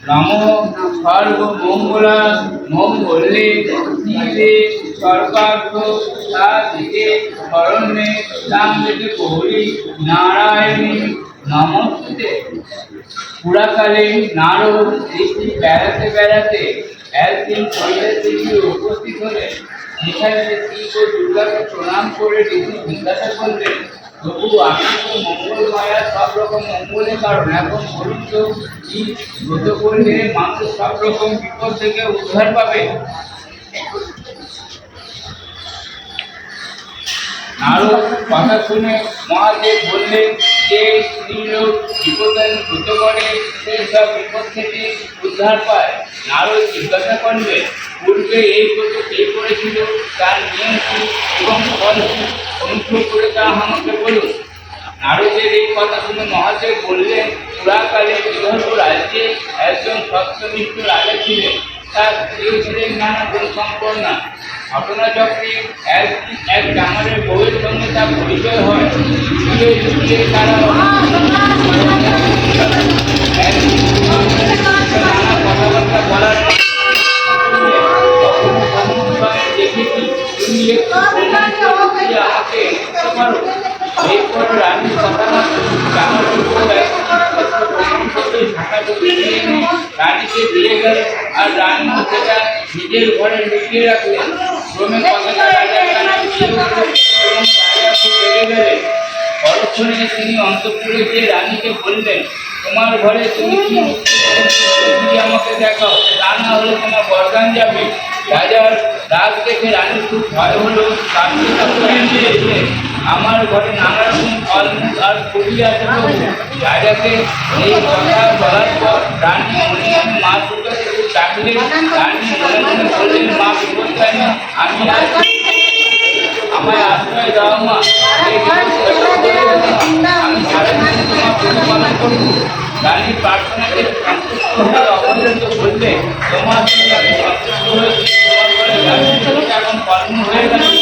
নম সর্বমঙ্গলা মঙ্গলে শিবে সর্বার্থ সাধিকে শরণ্যে ত্র্যম্বকে গৌরী নারায়ণী নমস্তুতে। পুরাকালে নারদ ঋষি বেড়াতে বেড়াতে একদিন কৈলাসে গিয়ে উপস্থিত হলেন। সেখানে শিব ও দুর্গাকে প্রণাম করে ঋষি জিজ্ঞাসা করলেন, প্রভু, আপনি তো মঙ্গলমায়া, সব রকম মঙ্গলের কারণ, এখন বলুন তো কি ব্রত করলে মানুষ সব রকম বিপদ থেকে উদ্ধার পাবে? নারদ কথা শুনে মহাদেব বললেন, যে স্ত্রীলোক বিপদানি ব্রত করে সে সব বিপদ থেকে উদ্ধার পায়। নারদ জিজ্ঞাসা করলেন, পূর্বে এই ব্রত কে করেছিল, তার নিয়ম কি এবং ফল কি, অনুগ্রহ করে তা আমাকে বলুন। নারদের এই কথা শুনে মহাদেব বললেন, পুরাকালে বিদর্ভ রাজ্যে একজন সত্যনিষ্ঠ রাজা ছিলেন। তার স্ত্রী ছিলেন নানা গুণ সম্পন্না। ঘটনাচক্রে এক জামারের বউয়ের সঙ্গে তার পরিচয় হয়। লুকিয়ে লুকিয়ে তারা নানা কথাবার্তা বলার দেখেছি, তুমি একটু আমাকে বুঝতে পারো। এরপর রানীর কথা রানীকে দিয়ে গেল, আর রানী সেটা নিজের ঘরে লুকিয়ে রাখলেন। ক্রমে কথাটা রাজার কানে গিয়ে উঠল এবং রাজা খুব রেগে গেলেন। পরক্ষণে তিনি অন্তঃপুরে গিয়ে রানীকে বললেন, তোমার ঘরে তুমি কি আমাকে দেখাও, তা না হলে তোমার বরদান যাবে। রাজার রাগ দেখে রানীর খুব ভয় হলো। আমার ঘরে নানা রকম ফলমূল আর ফুলি আছে। রাজাকে এই কথা বলার পর রানী মনে মনে মা দুর্গাকে ডাকলেন। রানী মনে মনে বললেন, মা বিপত্তারিণী, আমি আমায় আশ্রয় দাও মা, আমি সারাদিন তোমার প্রতিপালন করব। রানীর প্রার্থনাকে সন্তুষ্ট হয়ে অবহেলিত বললে, তোমার সঙ্গে আমি সন্তুষ্ট হয়েছি, তোমার ঘরে এখন ফলমূল হয়ে গেছে,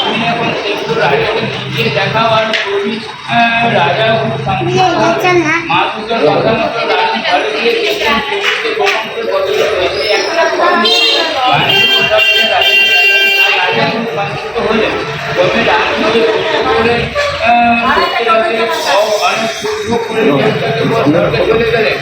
তুমি এখন সেগুলো রাজাকে নিজে দেখাও আর কবি রাজা মা দুর্গার কথা মতো রানী ঘরে গিয়ে দেখলেন সবুজে গোপনকে বদলে হয়েছে একটা রাজা খুব সন্তুষ্ট হলেন। তবে রানী অনেক দুর্ভোগ করে চলে গেলেন।